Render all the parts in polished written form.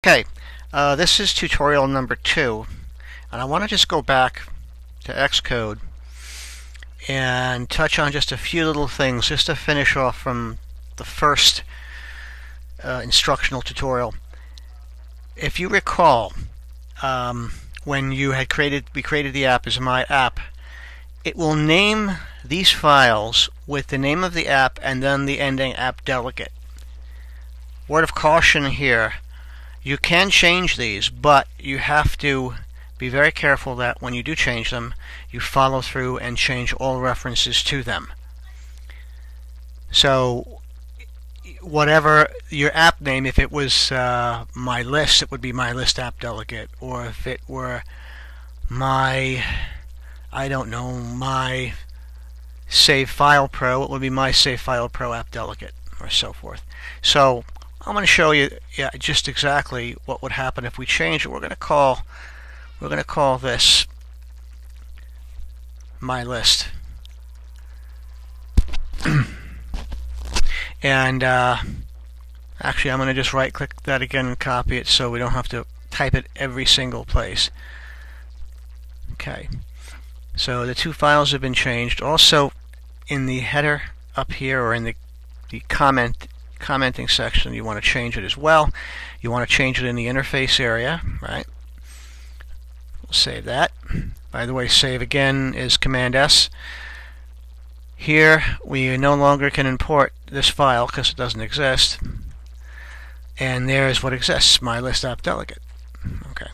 Okay, this is tutorial number 2, and I want to just go back to Xcode and touch on just a few little things just to finish off from the first instructional tutorial. If you recall, when we created the app as my app, it will name these files with the name of the app and then the ending app delegate. Word of caution here. You can change these, but you have to be very careful that when you do change them, you follow through and change all references to them. So whatever your app name, if it was my list, it would be my list app delegate, or if it were my Save File Pro, it would be my Save File Pro app delegate, or so forth. So I'm going to show you just exactly what would happen if we change it. We're going to call this my list. And actually, I'm going to just right click that again and copy it so we don't have to type it every single place. Okay, so the two files have been changed. Also, in the header up here, or in the commenting section, you want to change it as well. You want to change it in the interface area, right? We'll save that. By the way, save again is Command S. Here we no longer can import this file because it doesn't exist, and there's what exists, my list app delegate. Okay.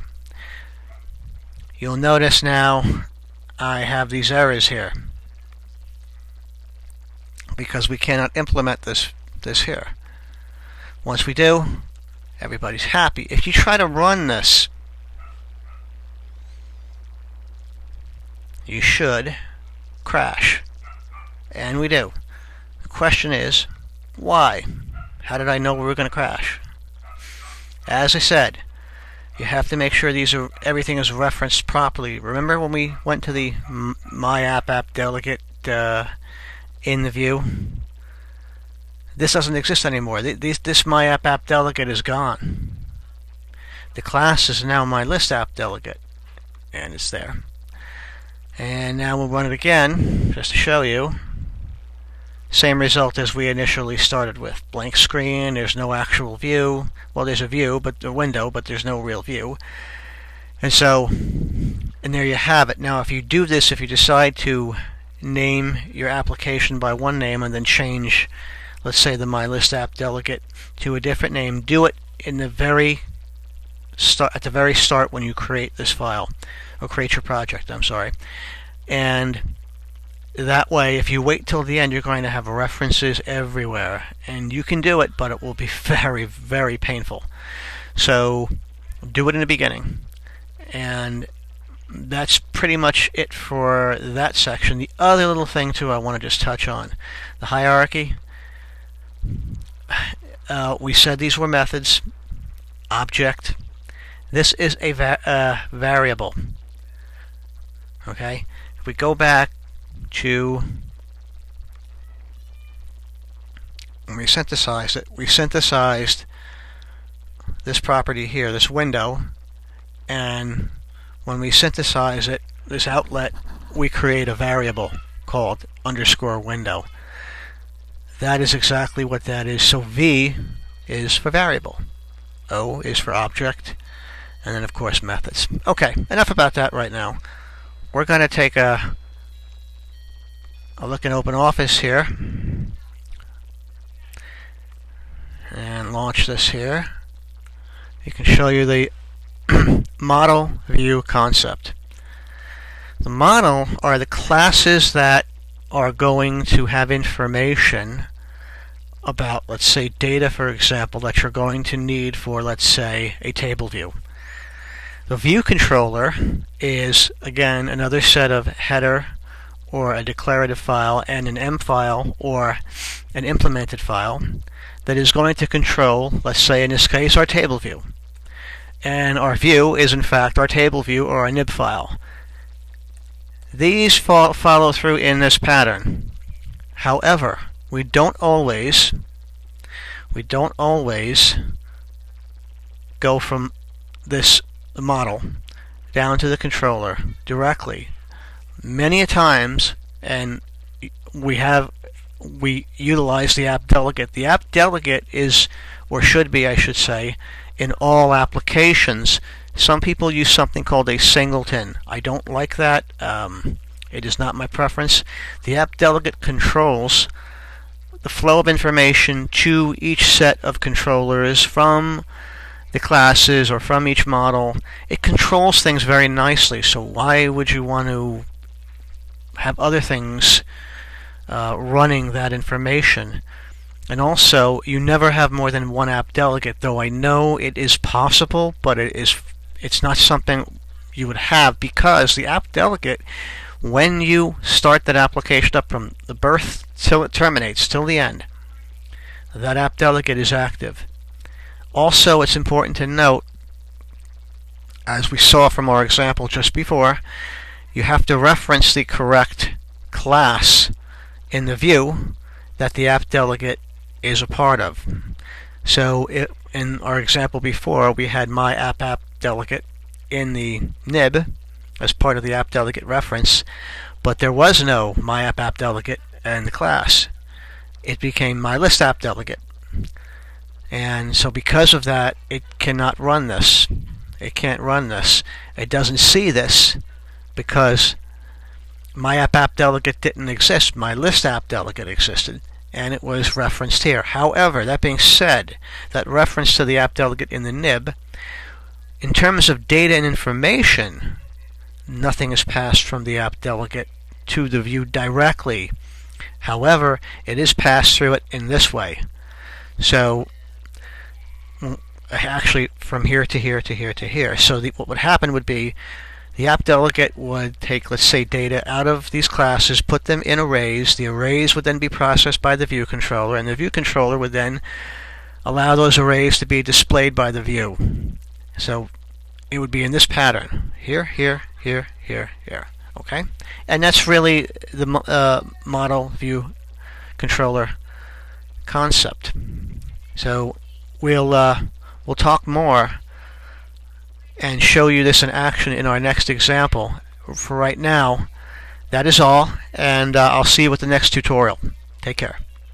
You'll notice now I have these errors here because we cannot implement this here. Once we do, everybody's happy. If you try to run this, you should crash. And we do. The question is, why? How did I know we were going to crash? As I said, you have to make sure everything is referenced properly. Remember when we went to the My App delegate in the view? This doesn't exist anymore. This My App delegate is gone. The class is now my list app delegate, and it's there. And now we'll run it again just to show you. Same result as we initially started with. Blank screen, there's no actual view. Well, there's a view, but a window, but there's no real view. And there you have it. Now if you do this, if you decide to name your application by one name and then change, let's say, the My List app delegate to a different name, do it in the very at the very start when you create this file, or create your project, I'm sorry. And that way, if you wait till the end, you're going to have references everywhere. And you can do it, but it will be very, very painful. So do it in the beginning. And that's pretty much it for that section. The other little thing, too, I want to just touch on. The hierarchy. We said these were methods. Object. This is a variable. Okay? If we go back to when we synthesized it, we synthesized this property here, this window, and when we synthesize it, this outlet, we create a variable called _window. That is exactly what that is. So V is for variable, O is for object, and then of course methods. Okay, enough about that right now. We're going to take a look in OpenOffice here and launch this here. It can show you the model view concept. The model are the classes that are going to have information about, let's say, data, for example, that you're going to need for, let's say, a table view. The view controller is, again, another set of header or a declarative file and an M file or an implemented file that is going to control, let's say in this case, our table view. And our view is in fact our table view or a nib file. These follow through in this pattern. However, we don't always go from this model down to the controller directly many a times, and we utilize the app delegate. The app delegate is, or should be, I should say, in all applications. Some people use something called a singleton. I don't like that. It is not my preference. The app delegate controls the flow of information to each set of controllers from the classes or from each model. It controls things very nicely, so why would you want to have other things running that information? And also, you never have more than one app delegate, though I know it is possible, but it's not something you would have, because the app delegate, when you start that application up from the birth till it terminates, till the end, that app delegate is active. Also, it's important to note, as we saw from our example just before, you have to reference the correct class in the view that the app delegate is a part of. So in our example before, we had my app delegate in the nib as part of the app delegate reference, but there was no my app delegate in the class. It became my list app delegate. And so because of that, it cannot run this. It can't run this. It doesn't see this because my app delegate didn't exist. My list app delegate existed, and it was referenced here. However, that being said, that reference to the app delegate in the nib, in terms of data and information, nothing is passed from the app delegate to the view directly. However, it is passed through it in this way. So actually from here to here to here to here. So what would happen would be the app delegate would take, let's say, data out of these classes, put them in arrays. The arrays would then be processed by the view controller, and the view controller would then allow those arrays to be displayed by the view. So it would be in this pattern. Here, here, here, here, here. Okay? And that's really the model view controller concept. So we'll talk more and show you this in action in our next example. For right now, that is all, and I'll see you with the next tutorial. Take care.